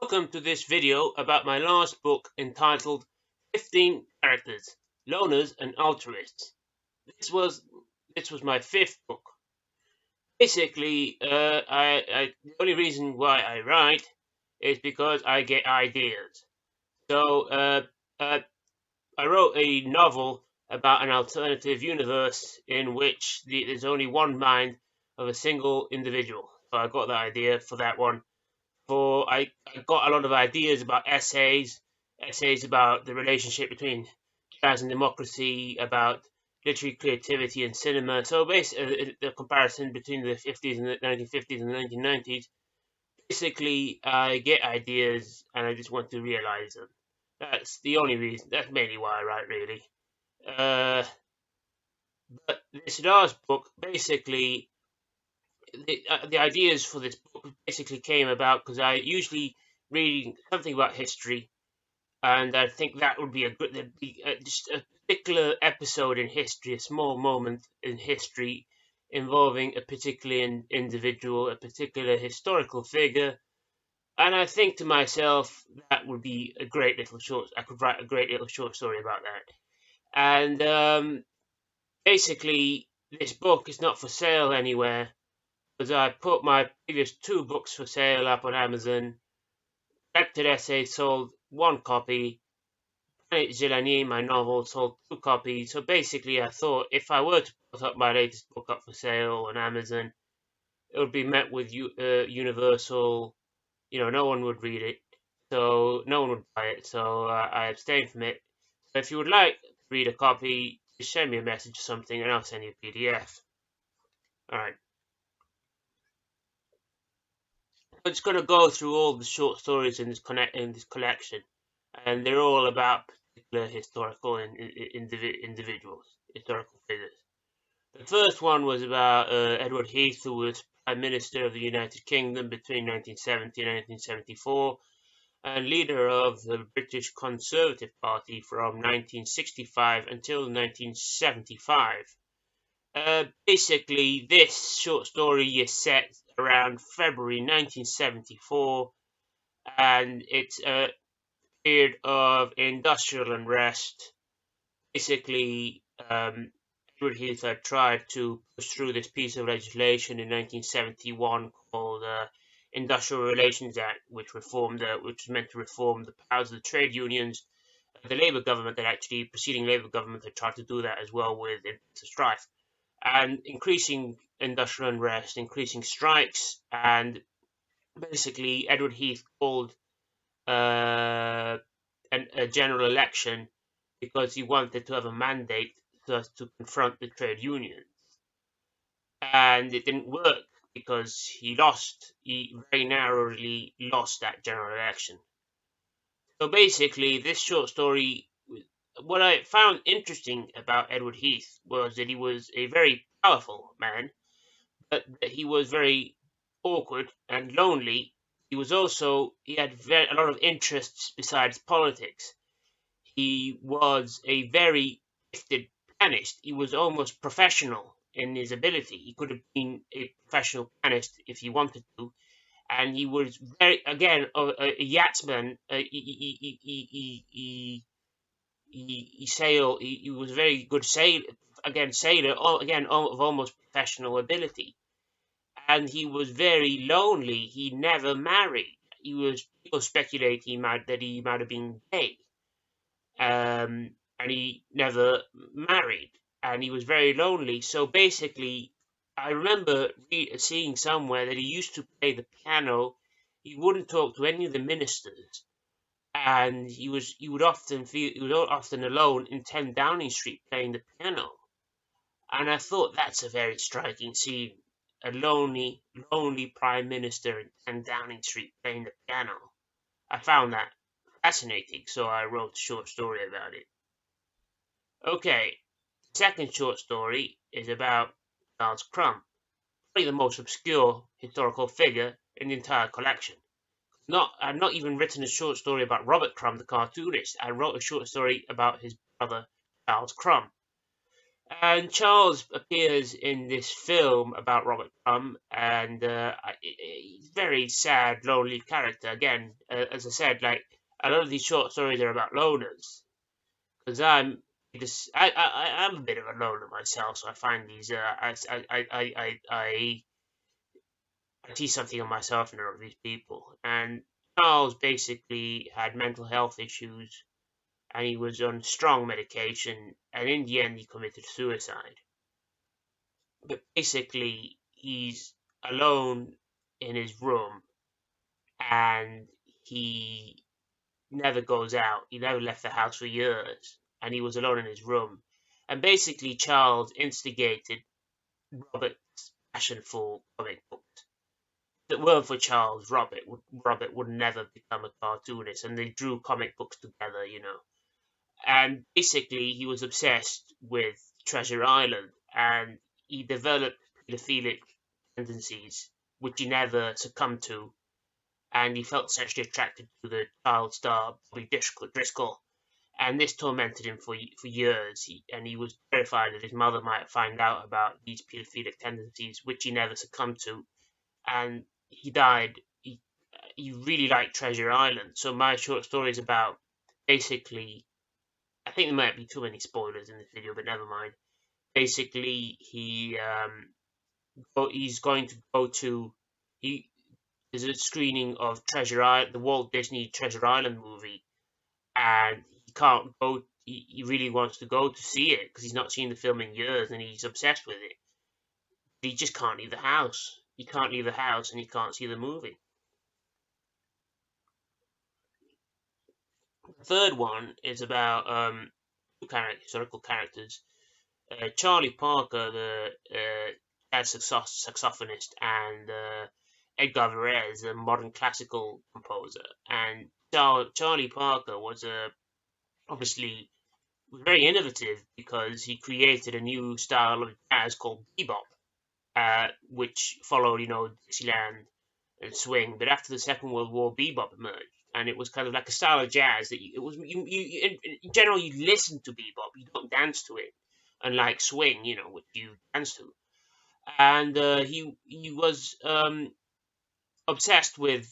Welcome to this video about my last book entitled 15 Characters, Loners and Altruists. This was my fifth book. Basically, the only reason why I write is because I get ideas. So I wrote a novel about an alternative universe in which there's only one mind of a single individual. So I got the idea for that one. I got a lot of ideas about essays about the relationship between jazz and democracy, about literary creativity and cinema. So basically, the comparison between the 50s and the 1950s and the 1990s. Basically, I get ideas and I just want to realize them. That's the only reason. That's mainly why I write, really. Uh, but this last book, basically, the ideas for this book basically came about because I usually read something about history, and I think that would be just a particular episode in history, a small moment in history involving a particular individual, a particular historical figure, and I think to myself that would be a great little short. I could write a great little short story about that, and basically this book is not for sale anywhere. Because I put my previous two books for sale up on Amazon. Collected Essays sold one copy. Planet Zilani, my novel, sold two copies. So basically, I thought if I were to put up my latest book up for sale on Amazon, it would be met with universal. No one would read it, so no one would buy it. So I abstained from it. So if you would like to read a copy, just send me a message or something, and I'll send you a PDF. All right. I'm just going to go through all the short stories in this collection, and they're all about particular historical individuals, historical figures. The first one was about Edward Heath, who was Prime Minister of the United Kingdom between 1970 and 1974, and leader of the British Conservative Party from 1965 until 1975. Basically, this short story is set around February 1974, and it's a period of industrial unrest. Basically, Edward Heath had tried to push through this piece of legislation in 1971 called Industrial Relations Act, which was meant to reform the powers of the trade unions. The Labour government preceding Labour government had tried to do that as well with strife. And increasing industrial unrest, increasing strikes, and basically Edward Heath called a general election because he wanted to have a mandate to confront the trade unions. And it didn't work because he very narrowly lost that general election. So basically, this short story, what I found interesting about Edward Heath was that he was a very powerful man, but that he was very awkward and lonely. He had a lot of interests besides politics. He was a very gifted pianist. He was almost professional in his ability. He could have been a professional pianist if he wanted to. And he was a yachtsman. He was a very good sailor, of almost professional ability. And he was very lonely. He never married. People speculate that he might have been gay. And he never married. And he was very lonely. So basically, I remember seeing somewhere that he used to play the piano. He wouldn't talk to any of the ministers, and he was often alone in 10 Downing Street playing the piano. And I thought that's a very striking scene. A lonely Prime Minister in 10 Downing Street playing the piano. I found that fascinating, so I wrote a short story about it. Okay, the second short story is about Charles Crumb, probably the most obscure historical figure in the entire collection. I've not even written a short story about Robert Crumb, the cartoonist. I wrote a short story about his brother, Charles Crumb. And Charles appears in this film about Robert Crumb, and very sad, lonely character. Again, as I said, like a lot of these short stories are about loners. Because I'm a bit of a loner myself, so I find these I see something of myself in a lot of these people. And Charles basically had mental health issues, and he was on strong medication, and in the end he committed suicide. But basically, he's alone in his room, and he never goes out. He never left the house for years, and he was alone in his room. And basically, Charles instigated Robert's passion for comic books. If it weren't for Charles, Robert would never become a cartoonist, and they drew comic books together, you know. And basically, he was obsessed with Treasure Island, and he developed pedophilic tendencies, which he never succumbed to, and he felt sexually attracted to the child star Bobby Driscoll, and this tormented him for years. And he was terrified that his mother might find out about these pedophilic tendencies, which he never succumbed to, and he died. He really liked Treasure Island, so my short story is about basically. I think there might be too many spoilers in this video, but never mind. Basically, he's going to go to he there's a screening of Treasure Island, the Walt Disney Treasure Island movie, and he can't go. He really wants to go to see it because he's not seen the film in years, and he's obsessed with it. He just can't leave the house. He can't leave the house, and he can't see the movie. The third one is about two historical characters. Charlie Parker, the jazz saxophonist, and Edgar Varese, a modern classical composer. And Charlie Parker was obviously very innovative because he created a new style of jazz called bebop, which followed, Dixieland and swing. But after the Second World War, bebop emerged, and it was kind of like a style of jazz that in general you listen to bebop, you don't dance to it, unlike swing, which you dance to. And he was obsessed with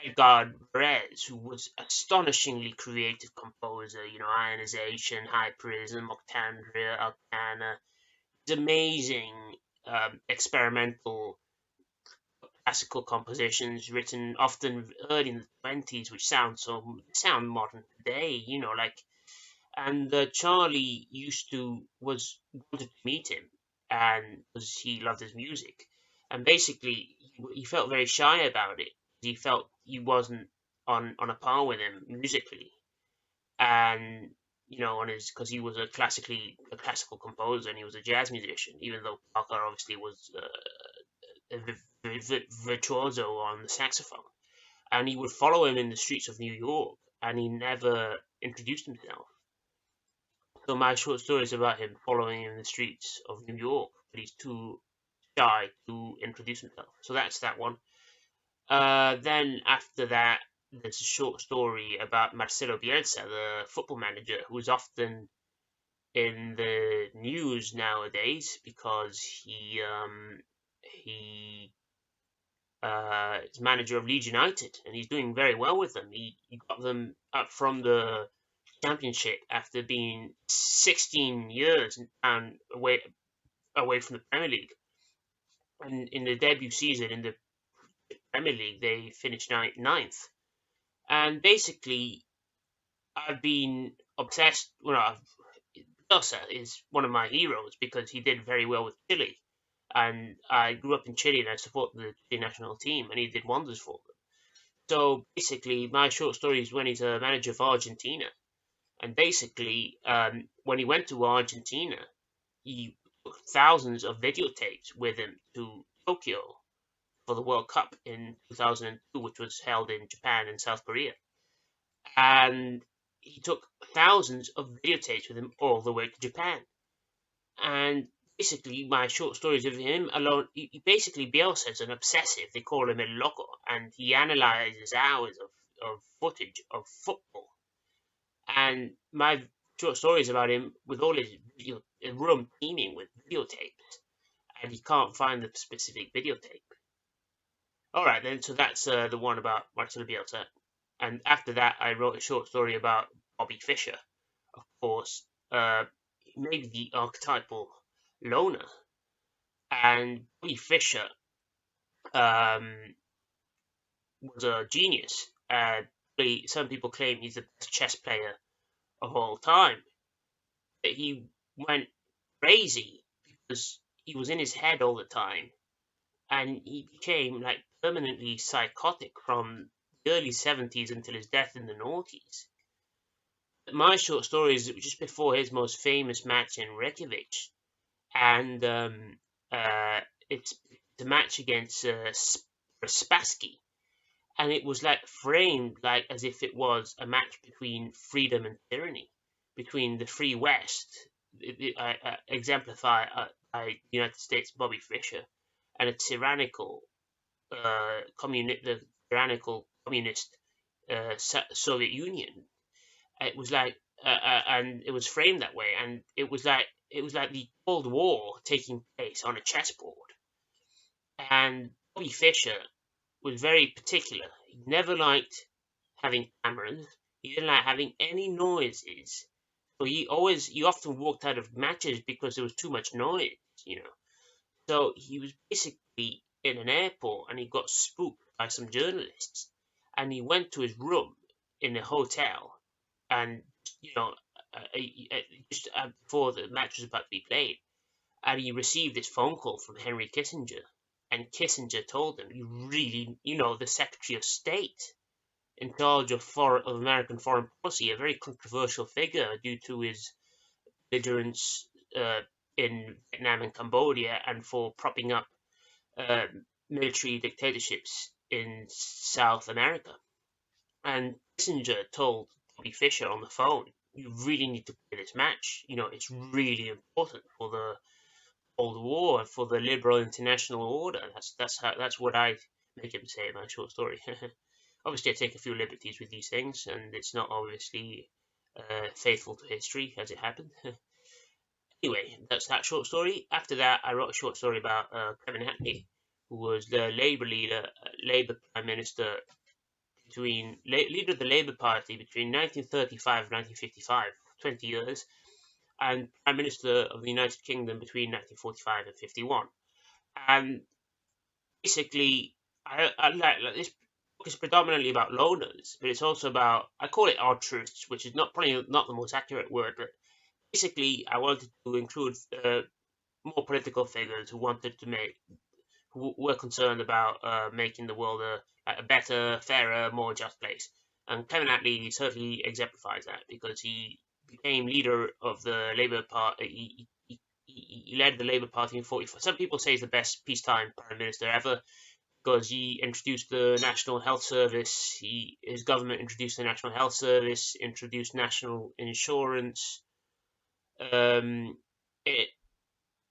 Edgar Varese, who was astonishingly creative composer. Ionization, Hyperism, Octandria, Alcana. It's amazing experimental classical compositions written often early in the 20s, which sound modern today. And Charlie wanted to meet him, and because he loved his music, and basically he felt very shy about it. He felt he wasn't on a par with him musically, and on his because he was a classical composer and he was a jazz musician, even though Parker obviously was a virtuoso on the saxophone, and he would follow him in the streets of New York, and he never introduced himself. So my short story is about him following in the streets of New York, but he's too shy to introduce himself. So that's that one. Then after that, there's a short story about Marcelo Bielsa, the football manager, who's often in the news nowadays because he is manager of Leeds United, and he's doing very well with them. He got them up from the Championship after being 16 years down away from the Premier League. And in the debut season in the Premier League, they finished ninth. And basically, I've been obsessed. Bielsa is one of my heroes because he did very well with Chile. And I grew up in Chile and I support the Chile national team, and he did wonders for them. So basically, my short story is when he's a manager for Argentina. And basically, when he went to Argentina, he took thousands of videotapes with him to Tokyo for the World Cup in 2002, which was held in Japan and South Korea. And he took thousands of videotapes with him all the way to Japan. And basically, my short stories of him alone, basically, Bielsa is an obsessive. They call him a loco, and he analyzes hours of footage of football. And my short stories about him with all his room teeming with videotapes, and he can't find the specific videotape. All right, then. So that's the one about Marcelo Bielsa. And after that, I wrote a short story about Bobby Fischer. Of course, maybe the archetypal loner. And Bobby Fischer um, was a genius. Some people claim he's the best chess player of all time. But he went crazy because he was in his head all the time, and he became like permanently psychotic from the early 70s until his death in the noughties. My short story is just before his most famous match in Reykjavik, and it's the match against Spassky, and it was like framed like as if it was a match between freedom and tyranny, between the free West, exemplified by the United States Bobby Fischer, and a the tyrannical communist Soviet Union. It was like, and it was framed that way, and it was like the Cold War taking place on a chessboard. And Bobby Fischer was very particular. He never liked having cameras. He didn't like having any noises. So he often walked out of matches because there was too much noise, you know. So he was basically in an airport and he got spooked by some journalists, and he went to his room in a hotel, and you know, just before the match was about to be played, and he received this phone call from Henry Kissinger, and Kissinger told him, "You really, the Secretary of State in charge of American foreign policy, a very controversial figure due to his belligerence in Vietnam and Cambodia, and for propping up uh, military dictatorships in South America." And Kissinger told Bobby Fischer on the phone, "You really need to play this match. It's really important for the Cold War and for the liberal international order." That's what I make him say in my short story. Obviously, I take a few liberties with these things, and it's not obviously faithful to history as it happened. Anyway, that's that short story. After that, I wrote a short story about Kevin Attlee, who was the Labour leader, Labour Prime Minister leader of the Labour Party between 1935 and 1955, 20 years, and Prime Minister of the United Kingdom between 1945 and 51. And basically, I like this book is predominantly about loners, but it's also about, I call it altruists, which is probably not the most accurate word, but basically I wanted to include more political figures who were concerned about making the world a better, fairer, more just place. And Kevin Attlee certainly exemplifies that, because he became leader of the Labour Party. He led the Labour Party in 45. Some people say he's the best peacetime prime minister ever, because he introduced the National Health Service. His government introduced the National Health Service, introduced national insurance. It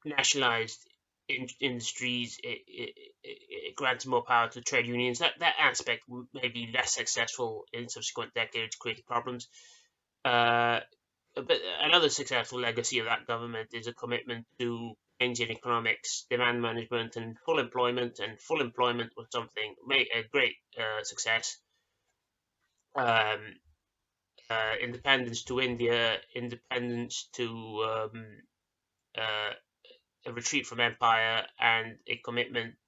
nationalized industries. It granted more power to trade unions. That aspect may be less successful in subsequent decades, creating problems. But another successful legacy of that government is a commitment to Keynesian economics, demand management, and full employment. And full employment was something made a great success. Um, Independence to India, independence to uh, a retreat from empire, and a commitment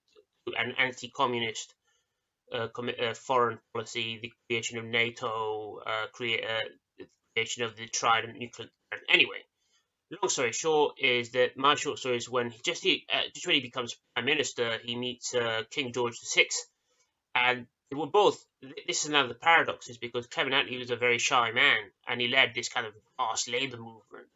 to an anti-communist foreign policy, the creation of NATO, the creation of the Trident nuclear. Anyway, long story short is that my short story is when just when he becomes prime minister, he meets King George VI, and they were both. This is another paradox, is because Kevin Attlee was a very shy man, and he led this kind of vast labour movement,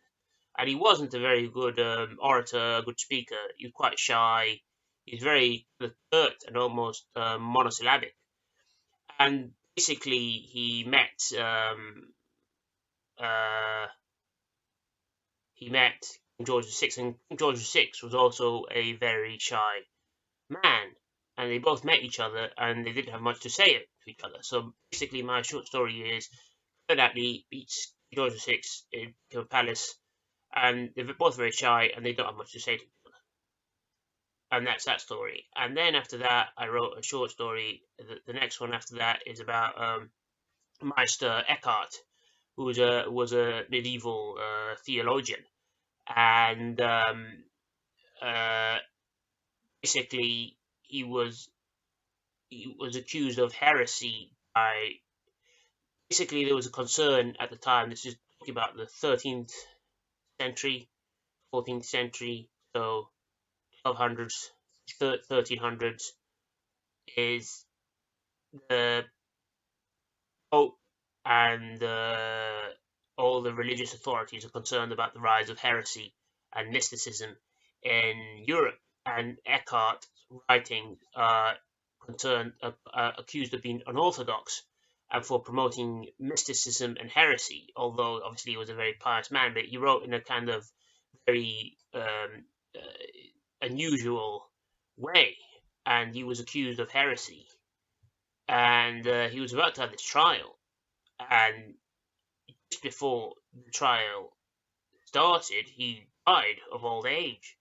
and he wasn't a very good orator, a good speaker. He was quite shy. He's very curt and almost monosyllabic. And basically, uh, he met King George VI, and King George VI was also a very shy man. And they both met each other, and they didn't have much to say to each other. So basically, my short story is Kevin Attlee meets George VI in a palace, and they're both very shy, and they don't have much to say to each other. and that's that story. And then after that, I wrote a short story. The next one after that is about Meister Eckhart, who was a medieval theologian, and uh, basically he was accused of heresy by. Basically, there was a concern at the time. This is talking about the 13th century, 14th century, so 1200s, 1300s, is the Pope and all the religious authorities are concerned about the rise of heresy and mysticism in Europe. And Eckhart's writings are accused of being unorthodox and for promoting mysticism and heresy. Although obviously he was a very pious man, but he wrote in a kind of very unusual way, and he was accused of heresy. And he was about to have this trial, and just before the trial started, he died of old age.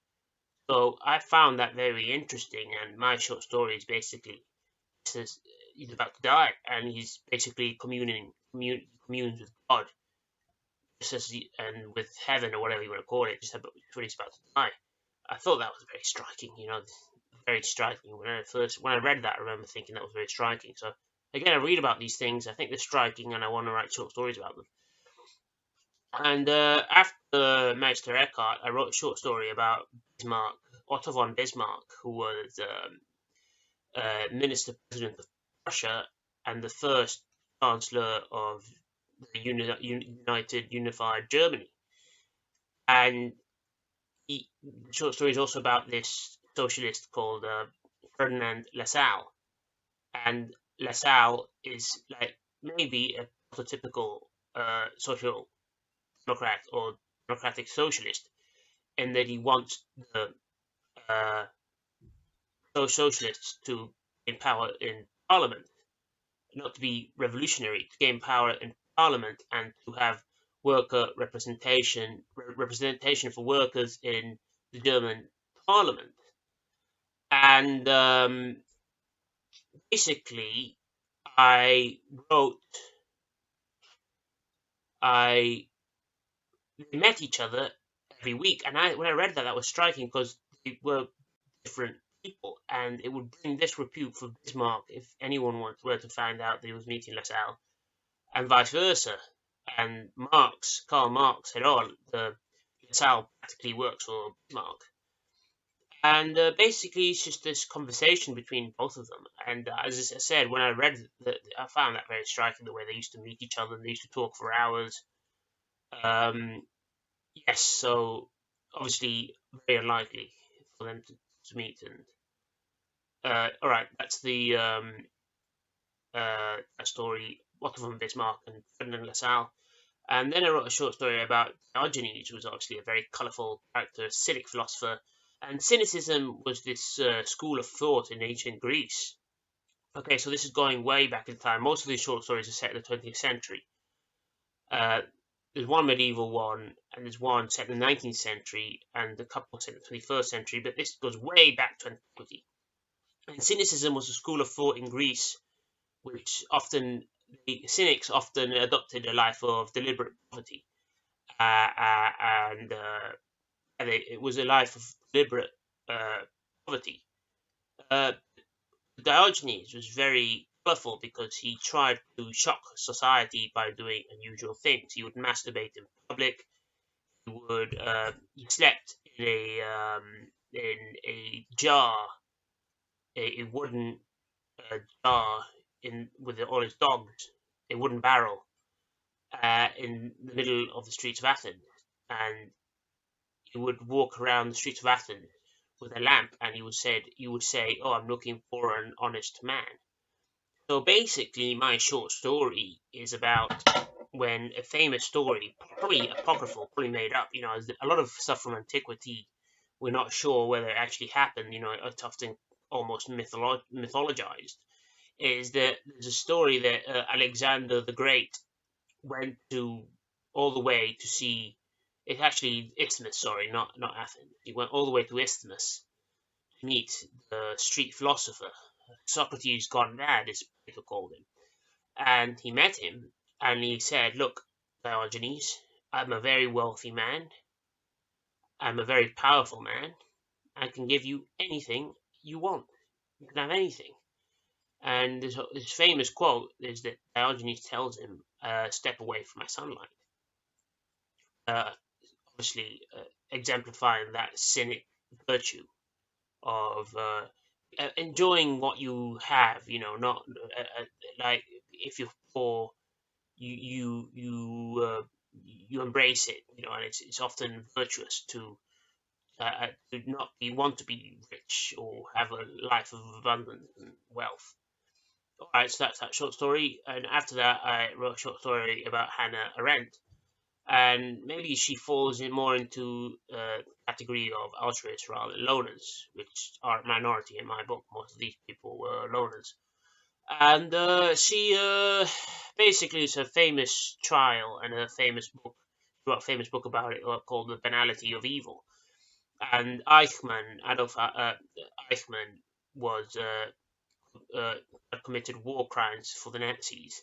So I found that very interesting, and my short story is basically says he's about to die, and he's basically communes with God, just as and with heaven or whatever you want to call it, just when he's about to die. I thought that was very striking, very striking. When I read that, I remember thinking that was very striking. So again, I read about these things, I think they're striking, and I want to write short stories about them. And after Meister Eckhart, I wrote a short story about Bismarck, Otto von Bismarck, who was minister president of Russia and the first chancellor of the unified Germany. And the short story is also about this socialist called Ferdinand Lassalle. And Lassalle is like maybe a prototypical social democrat or democratic socialist, in that he wants the socialists to gain power in parliament, not to be revolutionary, to gain power in parliament and to have worker representation for workers in the German parliament. And basically, I they met each other every week, and when I read that, that was striking because they were different people, and it would bring disrepute for Bismarck if anyone were to find out that he was meeting Lassalle, and vice versa. And Karl Marx said, "Oh, Lassalle practically works for Bismarck." And basically, it's just this conversation between both of them. And as I said, when I read that, I found that very striking, the way they used to meet each other and they used to talk for hours. Yes, so obviously very unlikely for them to meet. And all right, that's the story, Otto von Bismarck and Ferdinand Lassalle. And then I wrote a short story about Diogenes, who was obviously a very colourful character, a Cynic philosopher. And Cynicism was this school of thought in ancient Greece. Okay, so this is going way back in time. Most of these short stories are set in the 20th century. There's one medieval one, and there's one set in the 19th century, and a couple set in the 21st century, but this goes way back to antiquity. And Cynicism was a school of thought in Greece, which the Cynics often adopted a life of deliberate poverty. And it was a life of deliberate poverty. Diogenes was very colourful because he tried to shock society by doing unusual things. He would masturbate in public. He slept in a jar, a wooden jar with all his dogs, a wooden barrel in the middle of the streets of Athens, and he would walk around the streets of Athens with a lamp, and he would say, "Oh, I'm looking for an honest man." So basically, my short story is about when a famous story, probably apocryphal, probably made up. A lot of stuff from antiquity, we're not sure whether it actually happened. It's often almost mythologized. Is that there's a story that Alexander the Great went to all the way to see. It's actually Isthmus, sorry, not Athens. He went all the way to Isthmus to meet the street philosopher, Socrates gone mad, as people called him. And he met him, and he said, "Look, Diogenes, I'm a very wealthy man. I'm a very powerful man. I can give you anything you want. You can have anything." And this famous quote is that Diogenes tells him, "Step away from my sunlight." Uh, Obviously, exemplifying that cynic virtue of enjoying what you have. Not like if you're poor, you embrace it. And it's often virtuous to not want to be rich or have a life of abundance and wealth. All right, so that's that short story. And after that, I wrote a short story about Hannah Arendt, and maybe she falls in more into the category of altruists rather than loners, which are a minority in my book. Most of these people were loners. And she basically, it's a famous trial and a famous book. She wrote a famous book about it called The Banality of Evil. And Adolf Eichmann, was committed war crimes for the Nazis.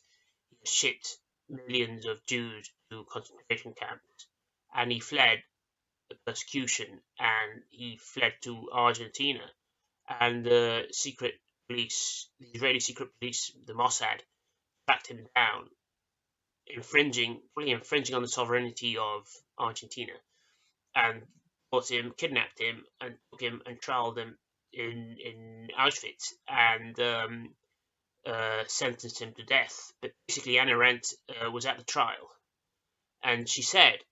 He shipped millions of Jews to concentration camps, and he fled the persecution, and he fled to Argentina. And the Israeli secret police, the Mossad, tracked him down, fully infringing on the sovereignty of Argentina, and kidnapped him, and took him and trialed him in Auschwitz, and sentenced him to death. But basically, Anna Arendt was at the trial, and she said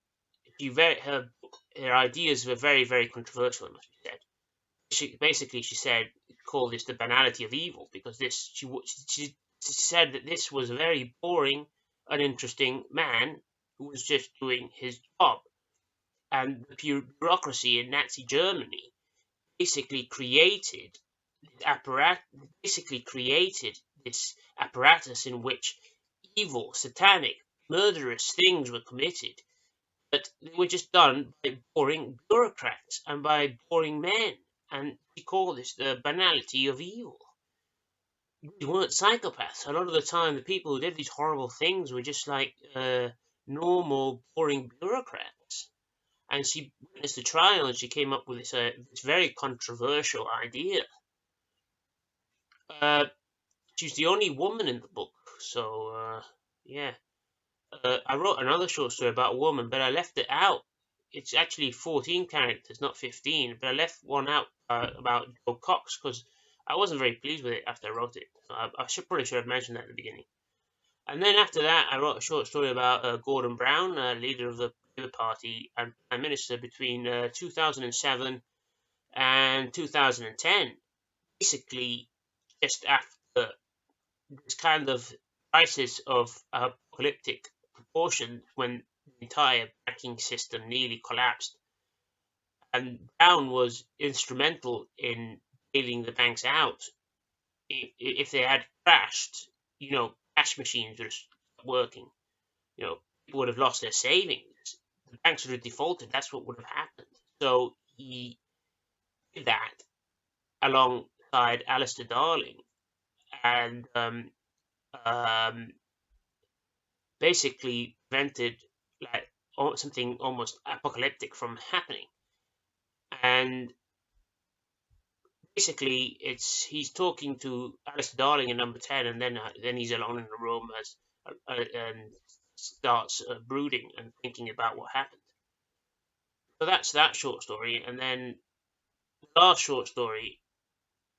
her ideas were very, very controversial. It must be said. She said, called this the banality of evil, because she said that this was a very boring, uninteresting man who was just doing his job, and the bureaucracy in Nazi Germany basically created this apparatus in which evil, satanic, murderous things were committed, but they were just done by boring bureaucrats and by boring men. And we call this the banality of evil. These weren't psychopaths. A lot of the time, the people who did these horrible things were just like normal, boring bureaucrats. And she witnessed the trial, and she came up with this very controversial idea. She's the only woman in the book, so yeah. I wrote another short story about a woman, but I left it out. It's actually 14 characters, not 15, but I left one out about Joe Cox because I wasn't very pleased with it after I wrote it. So I probably should have mentioned that at the beginning. And then after that, I wrote a short story about Gordon Brown, leader of the Labour Party and Prime Minister between 2007 and 2010. Basically, just after this kind of crisis of apocalyptic proportions when the entire banking system nearly collapsed, and Brown was instrumental in bailing the banks out. If they had crashed, cash machines would have stopped working. People would have lost their savings. The banks would have defaulted. That's what would have happened. So he did that alongside Alistair Darling, and basically prevented like something almost apocalyptic from happening. And basically, he's talking to Alistair Darling in Number 10, and then he's alone in the room and starts brooding and thinking about what happened. So that's that short story, and then the last short story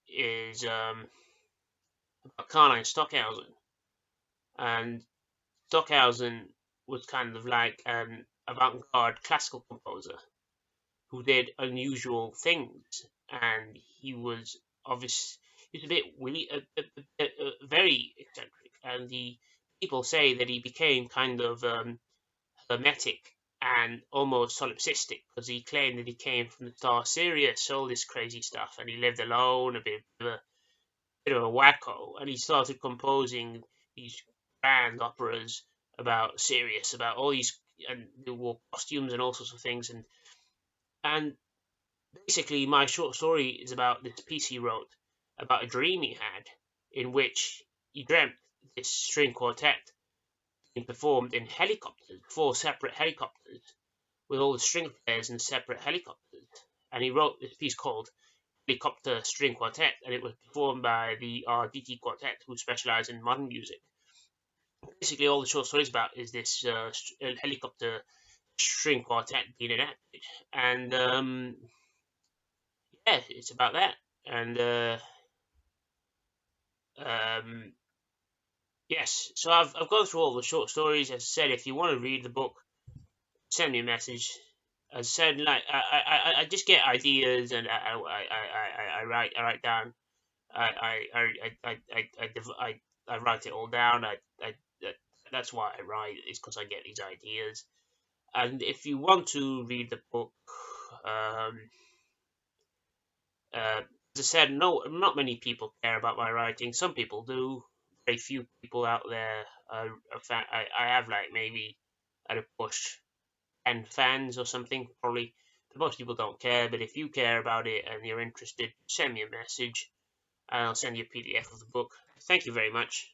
is about Karlheinz Stockhausen. And Stockhausen was kind of like an avant-garde classical composer who did unusual things, and he was obviously a bit very eccentric, and people say that he became kind of hermetic and almost solipsistic because he claimed that he came from the star Sirius, all this crazy stuff, and he lived alone, a bit of a wacko, and he started composing these grand operas about Sirius, about all these, and they wore costumes and all sorts of things, and Basically, my short story is about this piece he wrote about a dream he had in which he dreamt this string quartet being performed in helicopters, 4 separate helicopters, with all the string players in separate helicopters. And he wrote this piece called Helicopter String Quartet, and it was performed by the RDT Quartet, who specialize in modern music. Basically, all the short story is about is this helicopter string quartet being enacted, and yeah, it's about that. And um, yes, so I've gone through all the short stories. As I said, if you want to read the book, send me a message. As I said, like I just get ideas and I write down. I write it all down. That's why I write. It's because I get these ideas. And if you want to read the book, um, as I said, no, not many people care about my writing. Some people do. Very few people out there. I have like maybe at a push 10 fans or something, probably. But most people don't care. But if you care about it and you're interested, send me a message, and I'll send you a PDF of the book. Thank you very much.